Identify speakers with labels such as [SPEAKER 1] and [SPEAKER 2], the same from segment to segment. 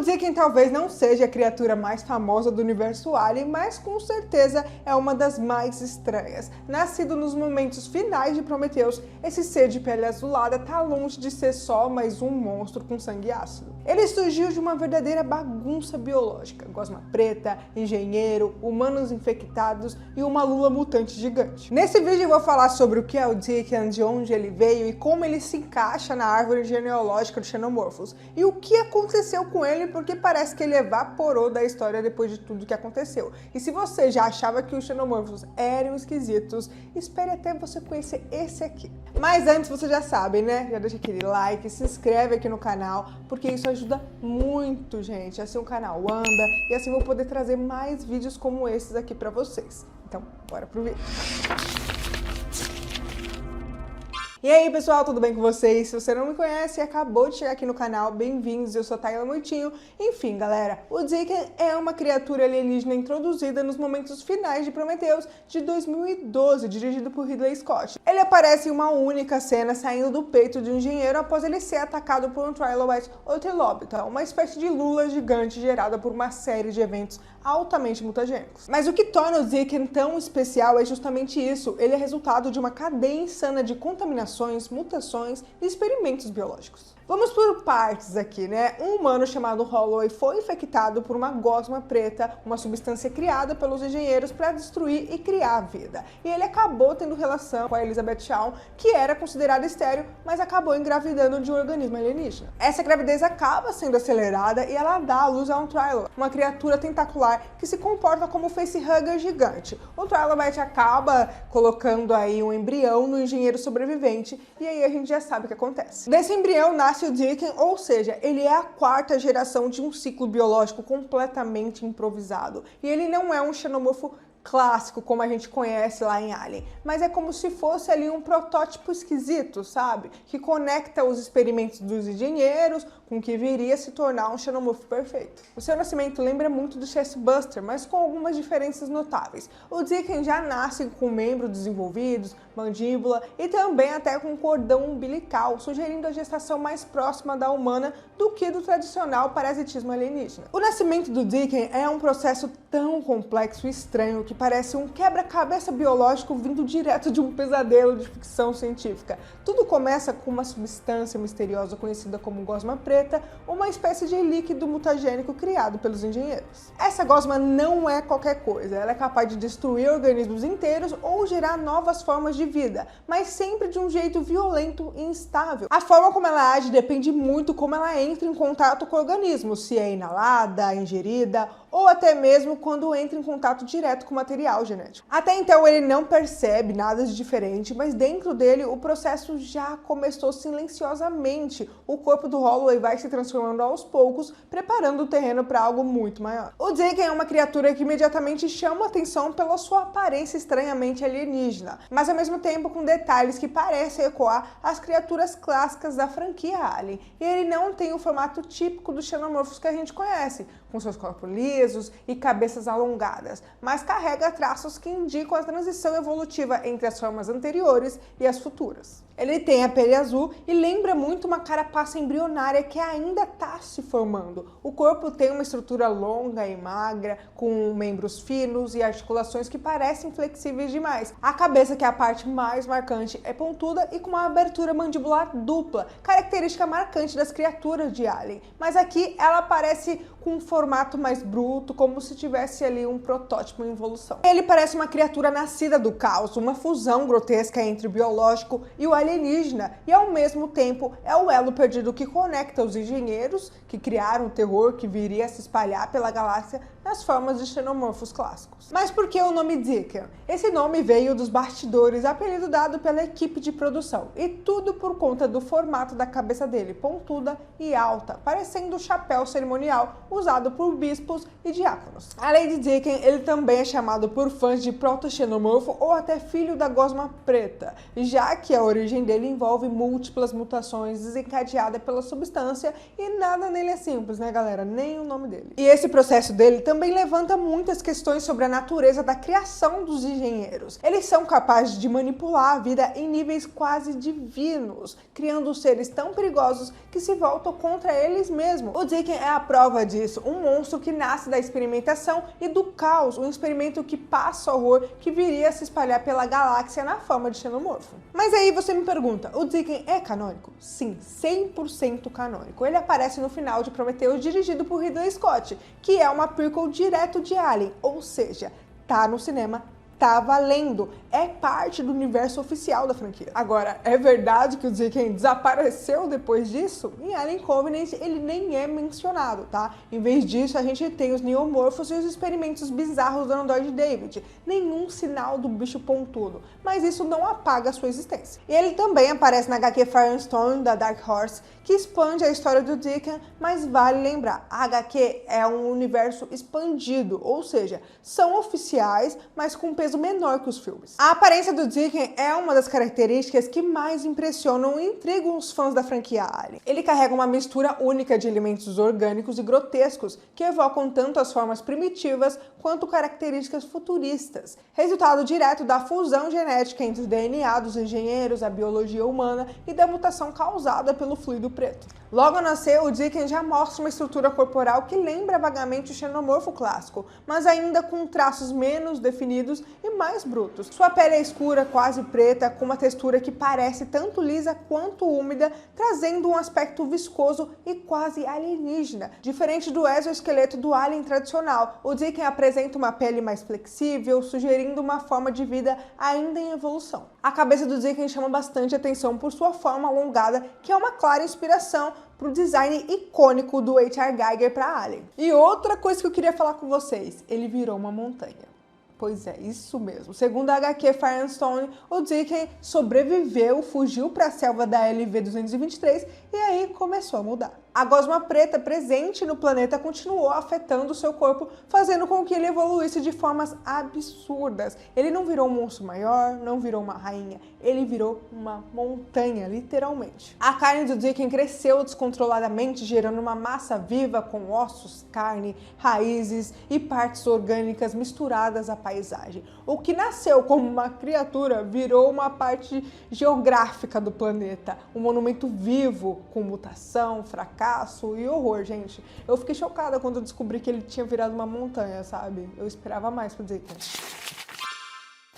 [SPEAKER 1] Deacon talvez não seja a criatura mais famosa do universo Alien, mas com certeza é uma das mais estranhas. Nascido nos momentos finais de Prometheus, esse ser de pele azulada tá longe de ser só mais um monstro com sangue ácido. Ele surgiu de uma verdadeira bagunça biológica, gosma preta, engenheiro, humanos infectados e uma lula mutante gigante. Nesse vídeo eu vou falar sobre o que é o Deacon, de onde ele veio e como ele se encaixa na árvore genealógica do Xenomorphos, e o que aconteceu com ele, porque parece que ele evaporou da história depois de tudo que aconteceu. E se você já achava que os Xenomorphos eram esquisitos, espere até você conhecer esse aqui. Mas antes, você já sabe, né? Já deixa aquele like, se inscreve aqui no canal, porque isso ajuda muito, gente. Assim o canal anda e assim eu vou poder trazer mais vídeos como esses aqui pra vocês. Então, bora pro vídeo. E aí pessoal, tudo bem com vocês? Se você não me conhece e acabou de chegar aqui no canal, bem-vindos, eu sou a Tayla Moitinho. Enfim, galera, o Deacon é uma criatura alienígena introduzida nos momentos finais de Prometheus de 2012, dirigido por Ridley Scott. Ele aparece em uma única cena saindo do peito de um engenheiro após ele ser atacado por um Trilobite Otelobita, uma espécie de lula gigante gerada por uma série de eventos altamente mutagênicos. Mas o que torna o Deacon tão especial é justamente isso: ele é resultado de uma cadeia insana de contaminações, mutações e experimentos biológicos. Vamos por partes aqui, né? Um humano chamado Holloway foi infectado por uma gosma preta, uma substância criada pelos engenheiros para destruir e criar a vida. E ele acabou tendo relação com a Elizabeth Shaw, que era considerada estéril, mas acabou engravidando de um organismo alienígena. Essa gravidez acaba sendo acelerada e ela dá à luz a um Trilobite, uma criatura tentacular que se comporta como um facehugger gigante. O Trilobite acaba colocando aí um embrião no engenheiro sobrevivente, e aí a gente já sabe o que acontece. Desse embrião nasce o Deacon, ou seja, ele é a quarta geração de um ciclo biológico completamente improvisado. E ele não é um xenomorfo clássico, como a gente conhece lá em Alien, mas é como se fosse ali um protótipo esquisito, sabe? Que conecta os experimentos dos engenheiros com o que viria a se tornar um xenomorfo perfeito. O seu nascimento lembra muito do Chestbuster, mas com algumas diferenças notáveis. O Deacon já nasce com membros desenvolvidos, mandíbula e também até com cordão umbilical, sugerindo a gestação mais próxima da humana do que do tradicional parasitismo alienígena. O nascimento do Deacon é um processo tão complexo e estranho que parece um quebra-cabeça biológico vindo direto de um pesadelo de ficção científica. Tudo começa com uma substância misteriosa conhecida como gosma preta, uma espécie de líquido mutagênico criado pelos engenheiros. Essa gosma não é qualquer coisa, ela é capaz de destruir organismos inteiros ou gerar novas formas de vida, mas sempre de um jeito violento e instável. A forma como ela age depende muito como ela entra em contato com o organismo, se é inalada, ingerida ou até mesmo quando entra em contato direto com o material genético. Até então ele não percebe nada de diferente, mas dentro dele o processo já começou silenciosamente. O corpo do Holloway vai se transformando aos poucos, preparando o terreno para algo muito maior. O Deacon é uma criatura que imediatamente chama atenção pela sua aparência estranhamente alienígena, mas ao mesmo tempo com detalhes que parecem ecoar as criaturas clássicas da franquia Alien. E ele não tem o formato típico dos xenomorfos que a gente conhece, com seus corpos lisos e cabeças alongadas, mas carrega traços que indicam a transição evolutiva entre as formas anteriores e as futuras. Ele tem a pele azul e lembra muito uma carapaça embrionária que ainda está se formando. O corpo tem uma estrutura longa e magra, com membros finos e articulações que parecem flexíveis demais. A cabeça, que é a parte mais marcante, é pontuda e com uma abertura mandibular dupla, característica marcante das criaturas de Alien. Mas aqui ela parece com um formato mais bruto, como se tivesse ali um protótipo em evolução. Ele parece uma criatura nascida do caos, uma fusão grotesca entre o biológico e o alienígena, e ao mesmo tempo é o elo perdido que conecta os engenheiros que criaram o terror que viria a se espalhar pela galáxia nas formas de xenomorfos clássicos. Mas por que o nome Deacon? Esse nome veio dos bastidores, apelido dado pela equipe de produção, e tudo por conta do formato da cabeça dele, pontuda e alta, parecendo um chapéu cerimonial usado por bispos e diáconos. Além de Deacon, ele também é chamado por fãs de proto-xenomorfo ou até filho da gosma preta, já que a origem dele envolve múltiplas mutações desencadeadas pela substância e nada nele é simples, né, galera? Nem o nome dele. E esse processo dele também levanta muitas questões sobre a natureza da criação dos engenheiros. Eles são capazes de manipular a vida em níveis quase divinos, criando seres tão perigosos que se voltam contra eles mesmos. O Deacon é a prova disso, um monstro que nasce da experimentação e do caos, um experimento que passa horror que viria a se espalhar pela galáxia na forma de xenomorfo. Mas aí você me pergunta, o Deacon é canônico? Sim, 100% canônico. Ele aparece no final de Prometheus, dirigido por Ridley Scott, que é uma prequel direto de Alien, ou seja, tá no cinema, tá valendo, é parte do universo oficial da franquia. Agora, é verdade que o Deacon desapareceu depois disso? Em Alien Covenant ele nem é mencionado, tá? Em vez disso, a gente tem os neomorfos e os experimentos bizarros do Android David. Nenhum sinal do bicho pontudo, mas isso não apaga a sua existência. E ele também aparece na HQ Firestone, da Dark Horse, que expande a história do Deacon, mas vale lembrar, a HQ é um universo expandido, ou seja, são oficiais, mas com peso menor que os filmes. A aparência do Deacon é uma das características que mais impressionam e intrigam os fãs da franquia Alien. Ele carrega uma mistura única de elementos orgânicos e grotescos que evocam tanto as formas primitivas quanto características futuristas, resultado direto da fusão genética entre o DNA dos engenheiros, a biologia humana e da mutação causada pelo fluido preto. Logo ao nascer, o Deacon já mostra uma estrutura corporal que lembra vagamente o xenomorfo clássico, mas ainda com traços menos definidos e mais brutos. Sua pele é escura, quase preta, com uma textura que parece tanto lisa quanto úmida, trazendo um aspecto viscoso e quase alienígena. Diferente do exoesqueleto do alien tradicional, o Deacon apresenta uma pele mais flexível, sugerindo uma forma de vida ainda em evolução. A cabeça do Deacon chama bastante atenção por sua forma alongada, que é uma clara inspiração para o design icônico do H.R. Giger para Alien. E outra coisa que eu queria falar com vocês, ele virou uma montanha. Pois é, isso mesmo. Segundo a HQ Firestone, o Deacon sobreviveu, fugiu para a selva da LV-223 e aí começou a mudar. A gosma preta presente no planeta continuou afetando seu corpo, fazendo com que ele evoluísse de formas absurdas. Ele não virou um monstro maior, não virou uma rainha, ele virou uma montanha, literalmente. A carne do Deacon cresceu descontroladamente, gerando uma massa viva com ossos, carne, raízes e partes orgânicas misturadas à paisagem. O que nasceu como uma criatura virou uma parte geográfica do planeta, um monumento vivo com mutação, fracasso e horror, gente. Eu fiquei chocada quando eu descobri que ele tinha virado uma montanha, sabe? Eu esperava mais pro Deacon.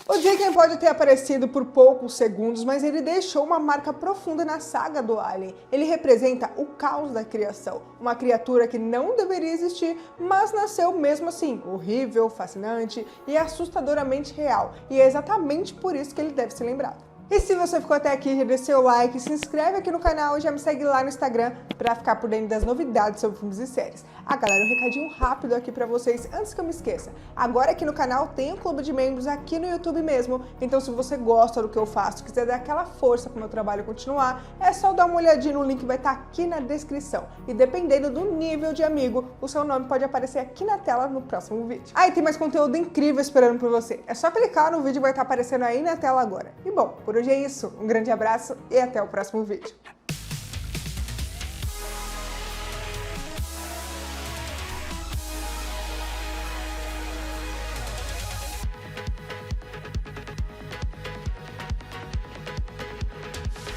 [SPEAKER 1] O Deacon pode ter aparecido por poucos segundos, mas ele deixou uma marca profunda na saga do Alien. Ele representa o caos da criação, uma criatura que não deveria existir, mas nasceu mesmo assim, horrível, fascinante e assustadoramente real. E é exatamente por isso que ele deve ser lembrado. E se você ficou até aqui, já deixa seu like, se inscreve aqui no canal e já me segue lá no Instagram pra ficar por dentro das novidades sobre filmes e séries. Ah, galera, um recadinho rápido aqui pra vocês, antes que eu me esqueça. Agora aqui no canal tem um clube de membros aqui no YouTube mesmo, então se você gosta do que eu faço, quiser dar aquela força pro meu trabalho continuar, é só dar uma olhadinha no link que vai estar aqui na descrição. E dependendo do nível de amigo, o seu nome pode aparecer aqui na tela no próximo vídeo. Ah, e tem mais conteúdo incrível esperando por você. É só clicar no vídeo que vai estar aparecendo aí na tela agora. E bom, por hoje é isso. Um grande abraço e até o próximo vídeo.